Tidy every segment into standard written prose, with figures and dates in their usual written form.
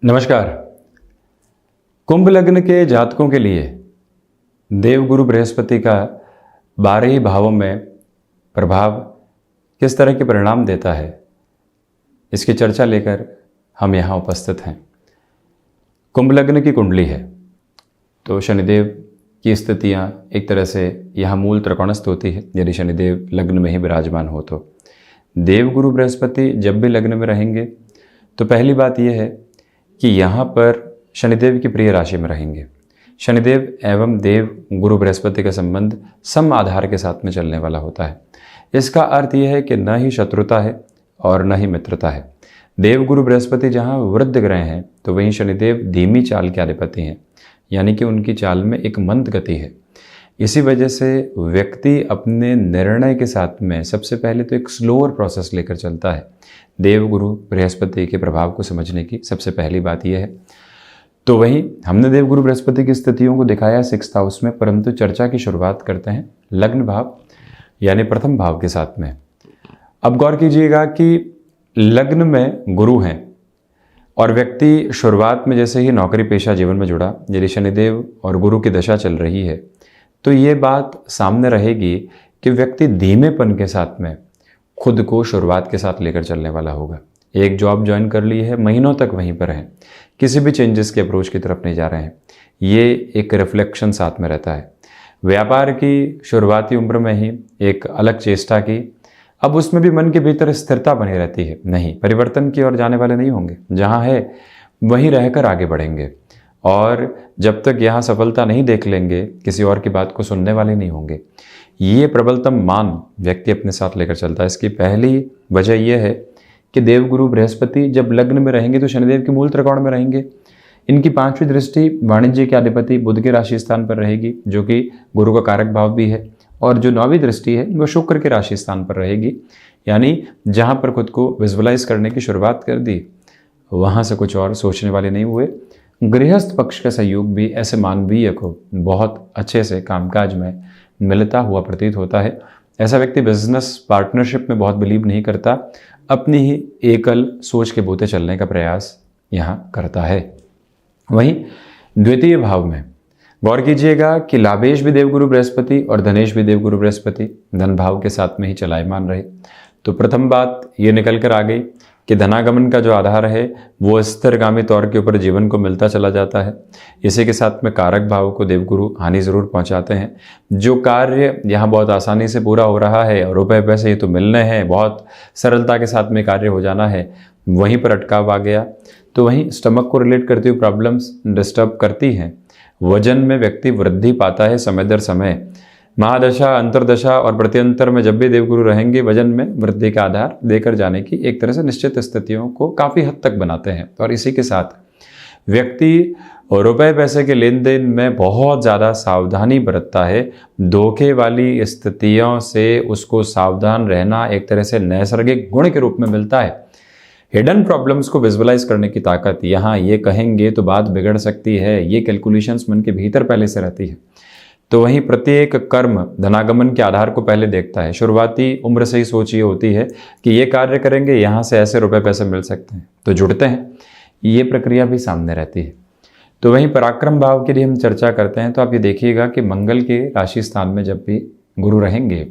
नमस्कार। कुंभ लग्न के जातकों के लिए देवगुरु बृहस्पति का 12 ही भावों में प्रभाव किस तरह के परिणाम देता है, इसकी चर्चा लेकर हम यहाँ उपस्थित हैं। कुंभ लग्न की कुंडली है तो शनिदेव की स्थितियाँ एक तरह से यहाँ मूल त्रिकोणस्थ होती है। यदि शनिदेव लग्न में ही विराजमान हो तो देवगुरु बृहस्पति जब भी लग्न में रहेंगे तो पहली बात यह है कि यहाँ पर शनिदेव की प्रिय राशि में रहेंगे। शनिदेव एवं देव गुरु बृहस्पति का संबंध सम आधार के साथ में चलने वाला होता है। इसका अर्थ यह है कि न ही शत्रुता है और न ही मित्रता है। देव गुरु बृहस्पति जहाँ वृद्ध ग्रह हैं तो वहीं शनिदेव धीमी चाल के अधिपति हैं, यानी कि उनकी चाल में एक मंद गति है। इसी वजह से व्यक्ति अपने निर्णय के साथ में सबसे पहले तो एक स्लोअर प्रोसेस लेकर चलता है। देव गुरु बृहस्पति के प्रभाव को समझने की सबसे पहली बात यह है। तो वहीं हमने देव गुरु बृहस्पति की स्थितियों को दिखाया 6th हाउस में, परंतु चर्चा की शुरुआत करते हैं लग्न भाव यानी प्रथम भाव के साथ में। अब गौर कीजिएगा कि लग्न में गुरु हैं और व्यक्ति शुरुआत में जैसे ही नौकरी पेशा जीवन में जुड़ा, यदि शनिदेव और गुरु की दशा चल रही है तो ये बात सामने रहेगी कि व्यक्ति धीमेपन के साथ में खुद को शुरुआत के साथ लेकर चलने वाला होगा। एक जॉब ज्वाइन कर ली है, महीनों तक वहीं पर हैं, किसी भी चेंजेस के अप्रोच की तरफ नहीं जा रहे हैं। ये एक रिफ्लेक्शन साथ में रहता है। व्यापार की शुरुआती उम्र में ही एक अलग चेष्टा की, अब उसमें भी मन के भीतर स्थिरता बनी रहती है। नहीं, परिवर्तन की ओर जाने वाले नहीं होंगे, जहाँ है वहीं रहकर आगे बढ़ेंगे और जब तक यहाँ सफलता नहीं देख लेंगे किसी और की बात को सुनने वाले नहीं होंगे। ये प्रबलतम मान व्यक्ति अपने साथ लेकर चलता है। इसकी पहली वजह यह है कि देवगुरु बृहस्पति जब लग्न में रहेंगे तो शनिदेव के मूल त्रिकोण में रहेंगे। इनकी 5वीं दृष्टि वाणिज्य के अधिपति बुध के राशि स्थान पर रहेगी, जो कि गुरु का कारक भाव भी है, और जो 9वीं दृष्टि है वो शुक्र के राशि स्थान पर रहेगी। यानी जहाँ पर खुद को विजुअलाइज करने की शुरुआत कर दी वहाँ से कुछ और सोचने वाले नहीं हुए। गृहस्थ पक्ष का सहयोग भी ऐसे मानवीय को बहुत अच्छे से कामकाज में मिलता हुआ प्रतीत होता है। ऐसा व्यक्ति बिजनेस पार्टनरशिप में बहुत बिलीव नहीं करता, अपनी ही एकल सोच के बोते चलने का प्रयास यहाँ करता है। वहीं द्वितीय भाव में गौर कीजिएगा कि लाभेश भी देवगुरु बृहस्पति और धनेश भी देवगुरु बृहस्पति धन भाव के साथ में ही चलायमान रहे। तो प्रथम बात ये निकल कर आ गई कि धनागमन का जो आधार है वो स्थिरगामी तौर के ऊपर जीवन को मिलता चला जाता है। इसी के साथ में कारक भाव को देवगुरु हानि जरूर पहुंचाते हैं। जो कार्य यहाँ बहुत आसानी से पूरा हो रहा है और रुपए पैसे ये तो मिलने हैं, बहुत सरलता के साथ में कार्य हो जाना है, वहीं पर अटकाव आ गया। तो वहीं स्टमक को रिलेट करती हुई प्रॉब्लम्स डिस्टर्ब करती हैं। वजन में व्यक्ति वृद्धि पाता है समय दर समय। महादशा, अंतरदशा और प्रत्यंतर में जब भी देवगुरु रहेंगे वजन में वृद्धि का आधार देकर जाने की एक तरह से निश्चित स्थितियों को काफ़ी हद तक बनाते हैं। और इसी के साथ व्यक्ति रुपए पैसे के लेन देन में बहुत ज़्यादा सावधानी बरतता है। धोखे वाली स्थितियों से उसको सावधान रहना एक तरह से नैसर्गिक गुण के रूप में मिलता है। हिडन प्रॉब्लम्स को विजुअलाइज करने की ताकत, यहाँ ये कहेंगे तो बात बिगड़ सकती है, ये कैलकुलेशंस मन के भीतर पहले से रहती है। तो वहीं प्रत्येक कर्म धनागमन के आधार को पहले देखता है। शुरुआती उम्र से ही सोच ये होती है कि ये कार्य करेंगे, यहाँ से ऐसे रुपए पैसे मिल सकते हैं, तो जुड़ते हैं। ये प्रक्रिया भी सामने रहती है। तो वहीं पराक्रम भाव के लिए हम चर्चा करते हैं तो आप ये देखिएगा कि मंगल के राशि स्थान में जब भी गुरु रहेंगे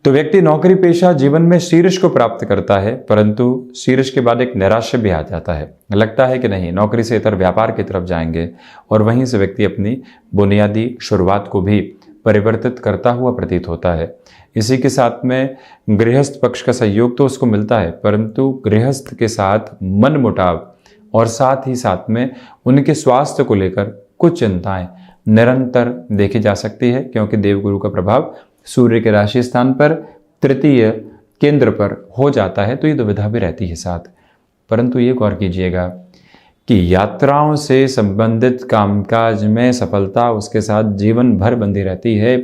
तो व्यक्ति नौकरी पेशा जीवन में शीर्ष को प्राप्त करता है, परंतु शीर्ष के बाद एक नैराश्य भी आ जाता है। लगता है कि नहीं, नौकरी से इतर व्यापार की तरफ जाएंगे और वहीं से व्यक्ति अपनी बुनियादी शुरुआत को भी परिवर्तित करता हुआ प्रतीत होता है। इसी के साथ में गृहस्थ पक्ष का सहयोग तो उसको मिलता है, परंतु गृहस्थ के साथ मन मुटाव और साथ ही साथ में उनके स्वास्थ्य को लेकर कुछ चिंताएं निरंतर देखी जा सकती है, क्योंकि देवगुरु का प्रभाव सूर्य के राशि स्थान पर तृतीय केंद्र पर हो जाता है। तो ये दुविधा भी रहती है साथ। परंतु ये गौर कीजिएगा कि यात्राओं से संबंधित कामकाज में सफलता उसके साथ जीवन भर बंधी रहती है।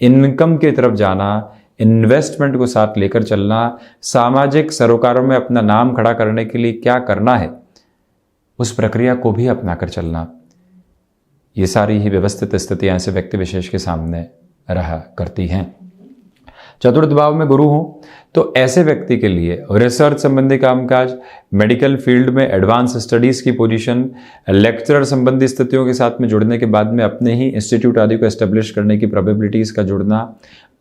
इनकम की तरफ जाना, इन्वेस्टमेंट को साथ लेकर चलना, सामाजिक सरोकारों में अपना नाम खड़ा करने के लिए क्या करना है उस प्रक्रिया को भी अपना कर चलना, ये सारी ही व्यवस्थित स्थितियां ऐसे व्यक्ति विशेष के सामने रहा करती हैं। चतुर्थ भाव में गुरु हो तो ऐसे व्यक्ति के लिए रिसर्च संबंधी कामकाज, मेडिकल फील्ड में एडवांस स्टडीज की पोजीशन, लेक्चरर संबंधी स्थितियों के साथ में जुड़ने के बाद में अपने ही इंस्टीट्यूट आदि को एस्टेब्लिश करने की प्रोबेबिलिटीज का जुड़ना,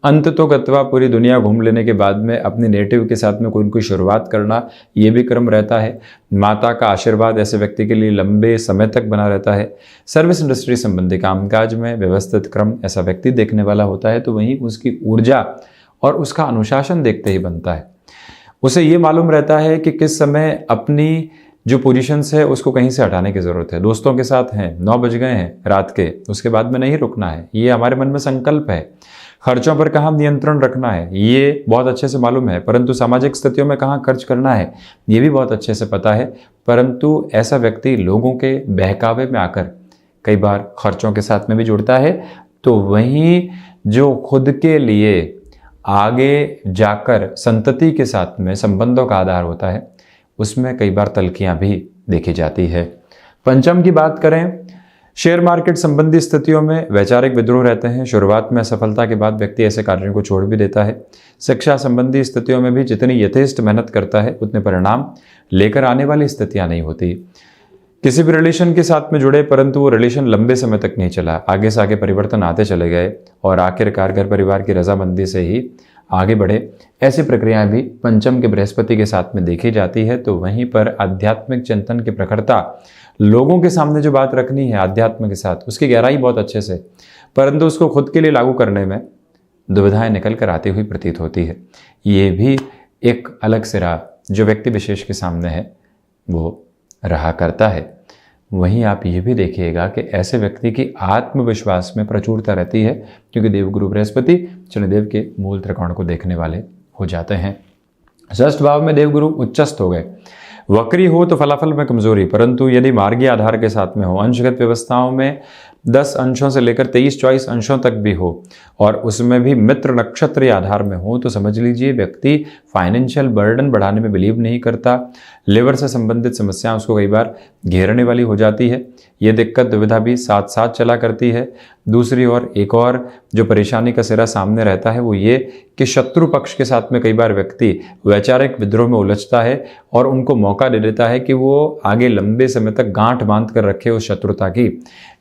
अंत तो गत्वा पूरी दुनिया घूम लेने के बाद में अपने नेटिव के साथ में कोई न कोई शुरुआत करना, ये भी क्रम रहता है। माता का आशीर्वाद ऐसे व्यक्ति के लिए लंबे समय तक बना रहता है। सर्विस इंडस्ट्री संबंधी कामकाज में व्यवस्थित क्रम ऐसा व्यक्ति देखने वाला होता है, तो वहीं उसकी ऊर्जा और उसका अनुशासन देखते ही बनता है। उसे ये मालूम रहता है कि किस समय अपनी जो पोजीशंस है उसको कहीं से हटाने की ज़रूरत है। दोस्तों के साथ हैं, 9 बज गए हैं रात के, उसके बाद में नहीं रुकना है, ये हमारे मन में संकल्प है। खर्चों पर कहाँ नियंत्रण रखना है ये बहुत अच्छे से मालूम है, परंतु सामाजिक स्थितियों में कहाँ खर्च करना है ये भी बहुत अच्छे से पता है। परंतु ऐसा व्यक्ति लोगों के बहकावे में आकर कई बार खर्चों के साथ में भी जुड़ता है, तो वहीं जो खुद के लिए आगे जाकर संतति के साथ में संबंधों का आधार होता है, उसमें कई बार तल्खियाँ भी देखी जाती है। पंचम की बात करें, शेयर मार्केट संबंधी स्थितियों में वैचारिक विद्रोह रहते हैं। शुरुआत में असफलता के बाद व्यक्ति ऐसे कार्यों को छोड़ भी देता है। शिक्षा संबंधी स्थितियों में भी जितनी यथेष्ट मेहनत करता है उतने परिणाम लेकर आने वाली स्थितियां नहीं होती। किसी भी रिलेशन के साथ में जुड़े, परंतु वो रिलेशन लंबे समय तक नहीं चला, आगे से आगे परिवर्तन आते चले गए और आखिरकार घर परिवार की रजामंदी से ही आगे बढ़े। ऐसी प्रक्रियाएं भी पंचम के बृहस्पति के साथ में देखी जाती है। तो वहीं पर आध्यात्मिक चिंतन की प्रखरता, लोगों के सामने जो बात रखनी है आध्यात्म के साथ, उसकी गहराई बहुत अच्छे से, परंतु उसको खुद के लिए लागू करने में दुविधाएं निकल कर आती हुई प्रतीत होती है। ये भी एक अलग सिरा जो व्यक्ति विशेष के सामने है वो रहा करता है। वहीं आप ये भी देखिएगा कि ऐसे व्यक्ति की आत्मविश्वास में प्रचुरता रहती है, क्योंकि देवगुरु बृहस्पति शनिदेव के मूल त्रिकोण को देखने वाले हो जाते हैं। षष्ठ भाव में देवगुरु उच्चस्थ हो गए। वक्री हो तो फलाफल में कमजोरी, परंतु यदि मार्गीय आधार के साथ में हो, अंशगत व्यवस्थाओं में 10 अंशों से लेकर 23-24 अंशों तक भी हो और उसमें भी मित्र नक्षत्र आधार में हो, तो समझ लीजिए व्यक्ति फाइनेंशियल बर्डन बढ़ाने में बिलीव नहीं करता। लिवर से संबंधित समस्याएं उसको कई बार घेरने वाली हो जाती है। ये दिक्कत दुविधा भी साथ साथ चला करती है। दूसरी ओर एक और जो परेशानी का सिरा सामने रहता है वो ये कि शत्रु पक्ष के साथ में कई बार व्यक्ति वैचारिक विद्रोह में उलझता है और उनको मौका दे देता है कि वो आगे लंबे समय तक गांठ बांध कर रखे उस शत्रुता की।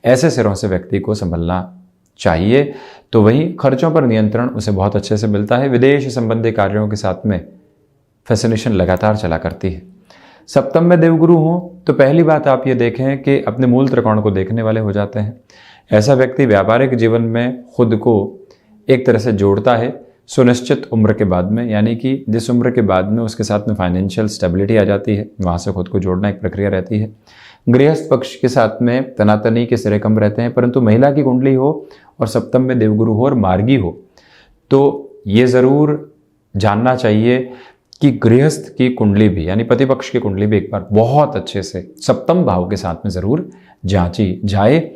ऐसे सिरों से व्यक्ति को संभलना चाहिए। तो वहीं खर्चों पर नियंत्रण उसे बहुत अच्छे से मिलता है। विदेश संबंधी कार्यों के साथ में फैसिनेशन लगातार चला करती है। सप्तम में देवगुरु हो तो पहली बात आप ये देखें कि अपने मूल त्रिकोण को देखने वाले हो जाते हैं। ऐसा व्यक्ति व्यापारिक जीवन में खुद को एक तरह से जोड़ता है सुनिश्चित उम्र के बाद में, यानी कि जिस उम्र के बाद में उसके साथ में फाइनेंशियल स्टेबिलिटी आ जाती है, वहाँ से खुद को जोड़ना एक प्रक्रिया रहती है। गृहस्थ पक्ष के साथ में तनातनी के सिरे कम रहते हैं, परंतु महिला की कुंडली हो और सप्तम में देवगुरु हो और मार्गी हो तो ये ज़रूर जानना चाहिए कि गृहस्थ की कुंडली भी, यानी पति पक्ष की कुंडली भी एक बार बहुत अच्छे से सप्तम भाव के साथ में ज़रूर जांची जाए।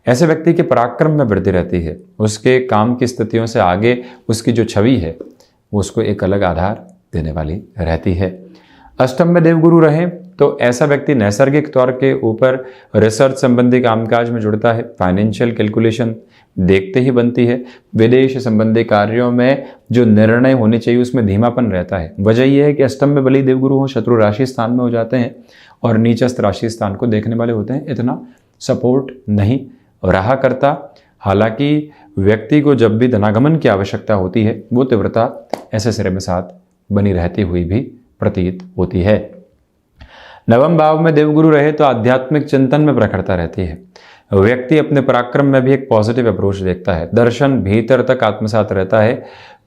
ऐसे व्यक्ति के पराक्रम में वृद्धि रहती है। उसके काम की स्थितियों से आगे उसकी जो छवि है वो उसको एक अलग आधार देने वाली रहती है। अष्टम में देवगुरु रहे तो ऐसा व्यक्ति नैसर्गिक तौर के ऊपर रिसर्च संबंधी कामकाज में जुड़ता है। फाइनेंशियल कैलकुलेशन देखते ही बनती है। विदेश संबंधी कार्यों में जो निर्णय होने चाहिए उसमें धीमापन रहता है। वजह यह है कि अष्टम में बलि देवगुरु हो, शत्रु राशि स्थान में हो जाते हैं और नीचस्थ राशि स्थान को देखने वाले होते हैं। इतना सपोर्ट नहीं रहा करता। हालांकि व्यक्ति को जब भी धनागमन की आवश्यकता होती है वो तीव्रता ऐसे सिरे में साथ बनी रहती हुई भी प्रतीत होती है। नवम भाव में देवगुरु रहे तो आध्यात्मिक चिंतन में प्रखरता रहती है। व्यक्ति अपने पराक्रम में भी एक पॉजिटिव अप्रोच देखता है। दर्शन भीतर तक आत्मसात रहता है,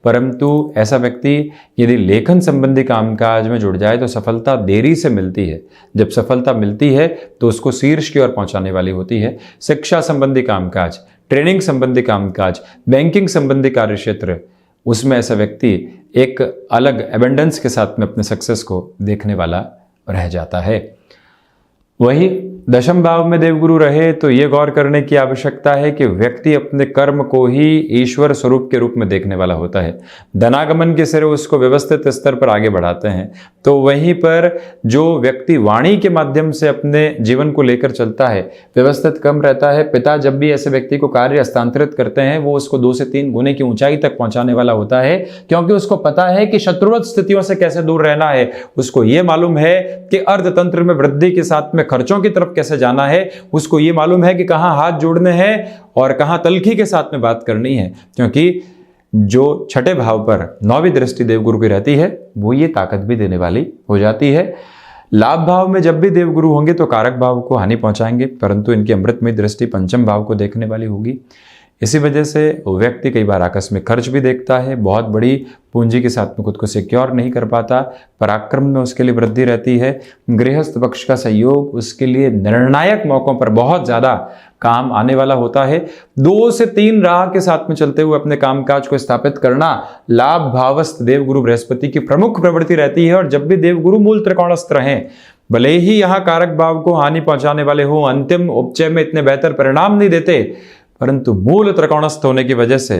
परंतु ऐसा व्यक्ति यदि लेखन संबंधी कामकाज में जुड़ जाए तो सफलता देरी से मिलती है। जब सफलता मिलती है तो उसको शीर्ष की ओर पहुंचाने वाली होती है। शिक्षा संबंधी कामकाज, ट्रेनिंग संबंधी कामकाज, बैंकिंग संबंधी कार्यक्षेत्र, उसमें ऐसा व्यक्ति एक अलग एबेंडेंस के साथ में अपने सक्सेस को देखने वाला रह जाता है। वहीं दशम भाव में देवगुरु रहे तो ये गौर करने की आवश्यकता है कि व्यक्ति अपने कर्म को ही ईश्वर स्वरूप के रूप में देखने वाला होता है। धनागमन के सिरे उसको व्यवस्थित स्तर पर आगे बढ़ाते हैं। तो वहीं पर जो व्यक्ति वाणी के माध्यम से अपने जीवन को लेकर चलता है, व्यवस्थित कम रहता है। पिता जब भी ऐसे व्यक्ति को कार्य हस्तांतरित करते हैं, वो उसको 2 से 3 गुने की ऊंचाई तक पहुंचाने वाला होता है, क्योंकि उसको पता है कि शत्रुवत स्थितियों से कैसे दूर रहना है। उसको ये मालूम है कि अर्थतंत्र में वृद्धि के साथ में खर्चों की तरफ कैसे जाना है। उसको ये मालूम है कि कहां हाथ जोड़ने हैं और कहां तलखी के साथ में बात करनी है, क्योंकि जो छठे भाव पर 9वीं दृष्टि देवगुरु की रहती है, वो ये ताकत भी देने वाली हो जाती है। लाभ भाव में जब भी देवगुरु होंगे तो कारक भाव को हानि पहुंचाएंगे, परंतु इनकी अमृतमय दृष्टि पंचम भाव को देखने वाली होगी। इसी वजह से व्यक्ति कई बार आकस्मिक खर्च भी देखता है, बहुत बड़ी पूंजी के साथ में खुद को सिक्योर नहीं कर पाता, पराक्रम में उसके लिए वृद्धि रहती है। गृहस्थ पक्ष का सहयोग उसके लिए निर्णायक मौकों पर बहुत ज़्यादा काम आने वाला होता है। 2 से 3 राह के साथ में चलते हुए अपने कामकाज को स्थापित करना लाभ भावस्थ देवगुरु बृहस्पति की प्रमुख प्रवृत्ति रहती है। और जब भी देवगुरु मूल त्रिकोणस्थ रहें, भले ही यहाँ कारक भाव को हानि पहुंचाने वाले हो, अंतिम उपचय में इतने बेहतर परिणाम नहीं देते, परंतु मूल त्रिकोणस्थ होने की वजह से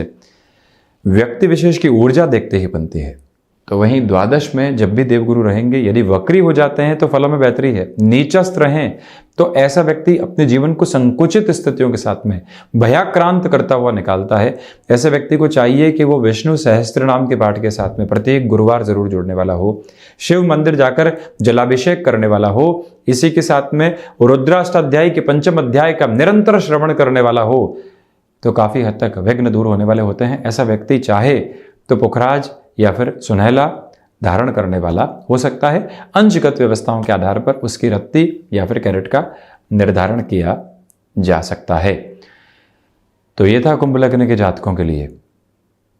व्यक्ति विशेष की ऊर्जा देखते ही बनती है। तो वहीं द्वादश में जब भी देवगुरु रहेंगे, यदि वक्री हो जाते हैं तो फलों में बेहतरी है। नीचस्थ रहें तो ऐसा व्यक्ति अपने जीवन को संकुचित स्थितियों के साथ में भयाक्रांत करता हुआ निकालता है। ऐसे व्यक्ति को चाहिए कि वो विष्णु सहस्त्र नाम के पाठ के साथ में प्रत्येक गुरुवार जरूर जुड़ने वाला हो, शिव मंदिर जाकर जलाभिषेक करने वाला हो, इसी के साथ में रुद्राष्टाध्याय के 5वें अध्याय का निरंतर श्रवण करने वाला हो, तो काफी हद तक विघ्न दूर होने वाले होते हैं। ऐसा व्यक्ति चाहे तो पुखराज या फिर सुनहला धारण करने वाला हो सकता है। अंशगत व्यवस्थाओं के आधार पर उसकी रत्ती या फिर कैरेट का निर्धारण किया जा सकता है। तो ये था कुंभ लग्न के जातकों के लिए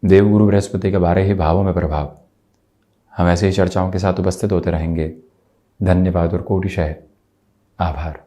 देवगुरु बृहस्पति के 12 ही भावों में प्रभाव। हम ऐसे ही चर्चाओं के साथ उपस्थित होते रहेंगे। धन्यवाद और कोटिशः आभार।